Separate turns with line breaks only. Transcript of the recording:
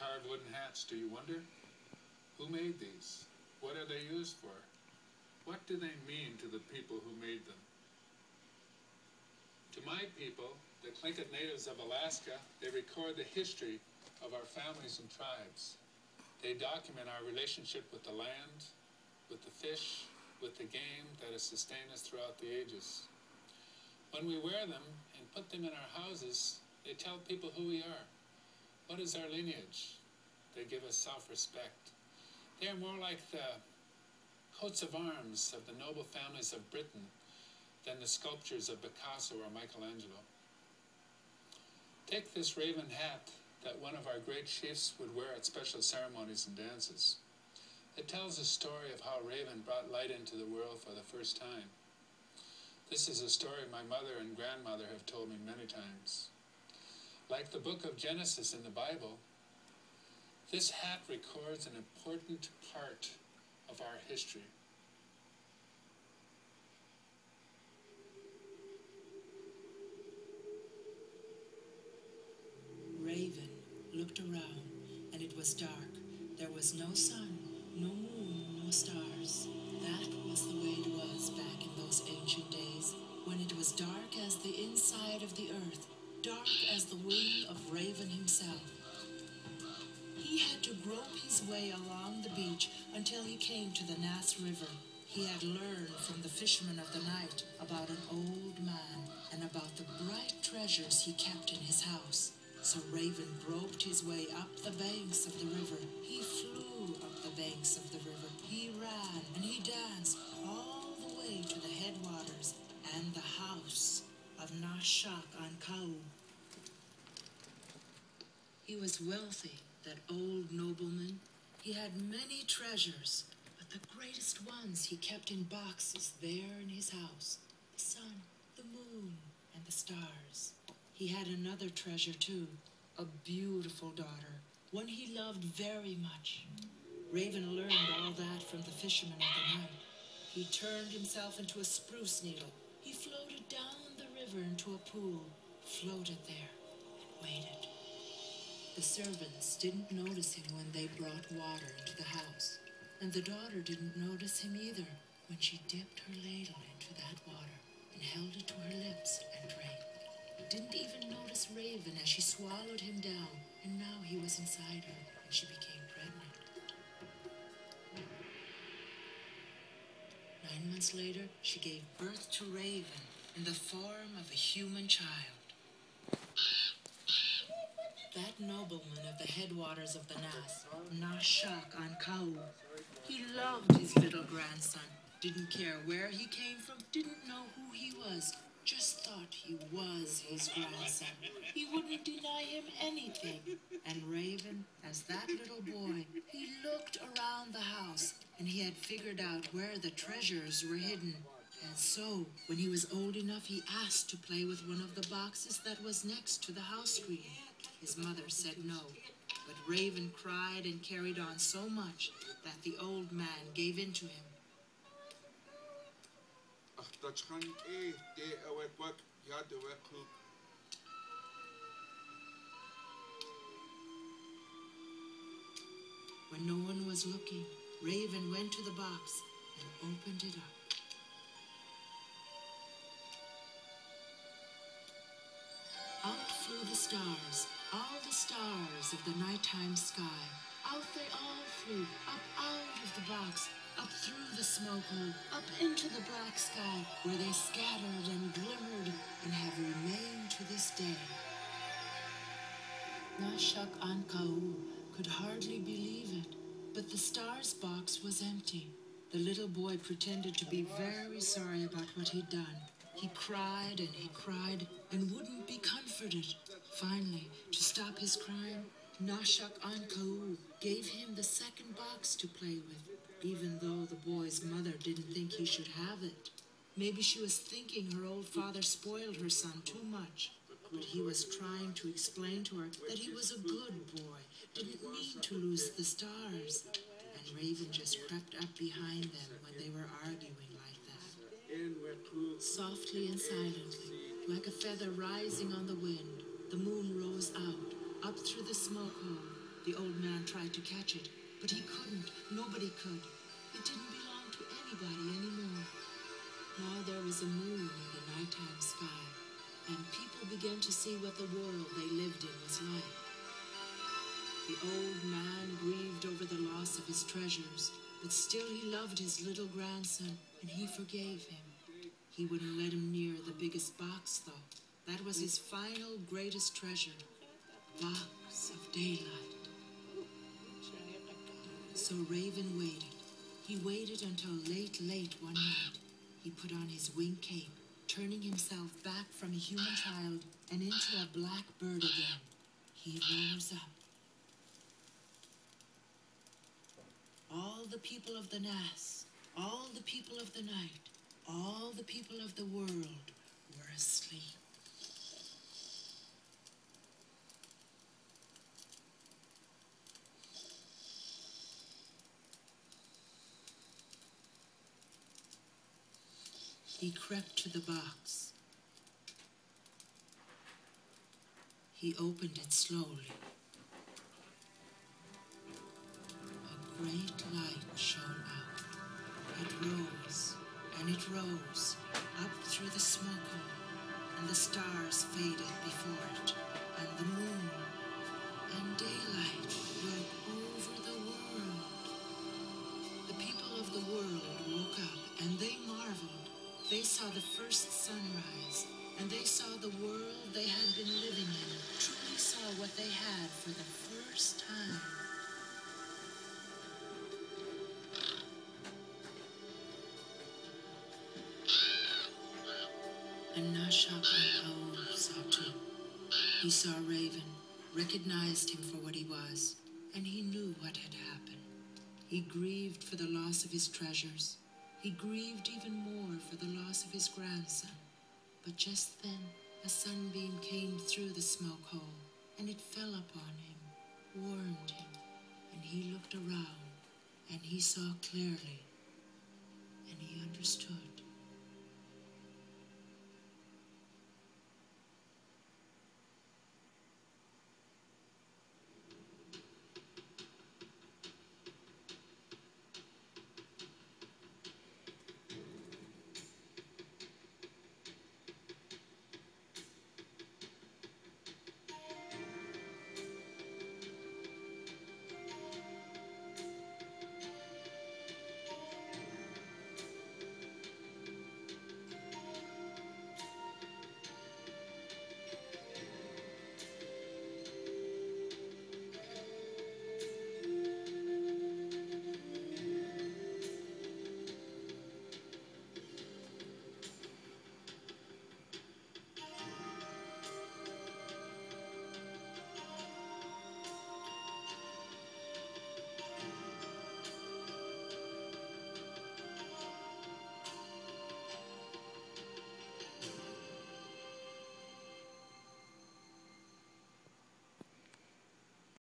carved wooden hats, do you wonder? Who made these? What are they used for? What do they mean to the people who made them? To my people, the Tlingit natives of Alaska, they record the history of our families and tribes. They document our relationship with the land, with the fish, with the game that has sustained us throughout the ages. When we wear them and put them in our houses, they tell people who we are. What is our lineage? They give us self-respect. They are more like the coats of arms of the noble families of Britain than the sculptures of Picasso or Michelangelo. Take this raven hat that one of our great chiefs would wear at special ceremonies and dances. It tells a story of how Raven brought light into the world for the first time. This is a story my mother and grandmother have told me many times. Like the book of Genesis in the Bible, this hat records an important part of our history.
Raven looked around, and it was dark. There was no sun, no moon, no stars. That was the way it was back in those ancient days, when it was dark as the inside of the earth, dark as the wing of Raven himself. He had to grope his way along the beach until he came to the Nass River. He had learned from the fishermen of the night about an old man and about the bright treasures he kept in his house. So Raven groped his way up the banks of the river. He flew up the banks of the river. He ran and he danced all the way to the headwaters and the house of Nashak on Kau. He was wealthy, that old nobleman. He had many treasures, but the greatest ones he kept in boxes there in his house. The sun, the moon, and the stars. He had another treasure too, a beautiful daughter, one he loved very much. Raven learned all that from the fishermen of the night. He turned himself into a spruce needle. He floated down the river into a pool, floated there, and waited. The servants didn't notice him when they brought water into the house, and the daughter didn't notice him either when she dipped her ladle into that water and held it to her lips and drank. Didn't even notice Raven as she swallowed him down, and now he was inside her, and she became pregnant. 9 months later, she gave birth to Raven in the form of a human child. That nobleman of the headwaters of the Nass, Nashak on Kau, he loved his little grandson, didn't care where he came from, didn't know who he was, just thought he was his grandson. He wouldn't deny him anything. And Raven, as that little boy, he looked around the house, and he had figured out where the treasures were hidden. And so, when he was old enough, he asked to play with one of the boxes that was next to the house screen. His mother said no, but Raven cried and carried on so much that the old man gave in to him. When no one was looking, Raven went to the box and opened it up. Out flew the stars, all the stars of the nighttime sky. Out they all flew, up out of the box, up through the smoke hole, up into the black sky, where they scattered and glimmered and have remained to this day. Nashak on Kau could hardly believe it, but the stars box was empty. The little boy pretended to be very sorry about what he'd done. He cried and wouldn't be comforted. Finally, to stop his crying, Nashak on Kau gave him the second box to play with, even though the boy's mother didn't think he should have it. Maybe she was thinking her old father spoiled her son too much, but he was trying to explain to her that he was a good boy, didn't need to lose the stars. And Raven just crept up behind them when they were arguing like that. Softly and silently, like a feather rising on the wind, the moon rose out, up through the smoke hole. The old man tried to catch it, but he couldn't. Nobody could. It didn't belong to anybody anymore. Now there was a moon in the nighttime sky, and people began to see what the world they lived in was like. The old man grieved over the loss of his treasures, but still he loved his little grandson, and he forgave him. He wouldn't let him near the biggest box, though. That was his final, greatest treasure, box of daylight. So Raven waited. He waited until late one night. He put on his wing cape, turning himself back from a human child and into a black bird again. He rose up. All the people of the Nass, all the people of the night, all the people of the world were asleep. He crept to the box. He opened it slowly. A great light shone out. It rose, and it rose, up through the smoke hole, and the stars faded before it, and the moon, and daylight broke over the world. The people of the world woke up, and they marveled. They saw the first sunrise, and they saw the world they had been living in, truly saw what they had for the first time. And Nashak saw too. He saw Raven, recognized him for what he was, and he knew what had happened. He grieved for the loss of his treasures. He grieved even more for the loss of his grandson. But just then, a sunbeam came through the smoke hole, and it fell upon him, warmed him, and he looked around, and he saw clearly, and he understood.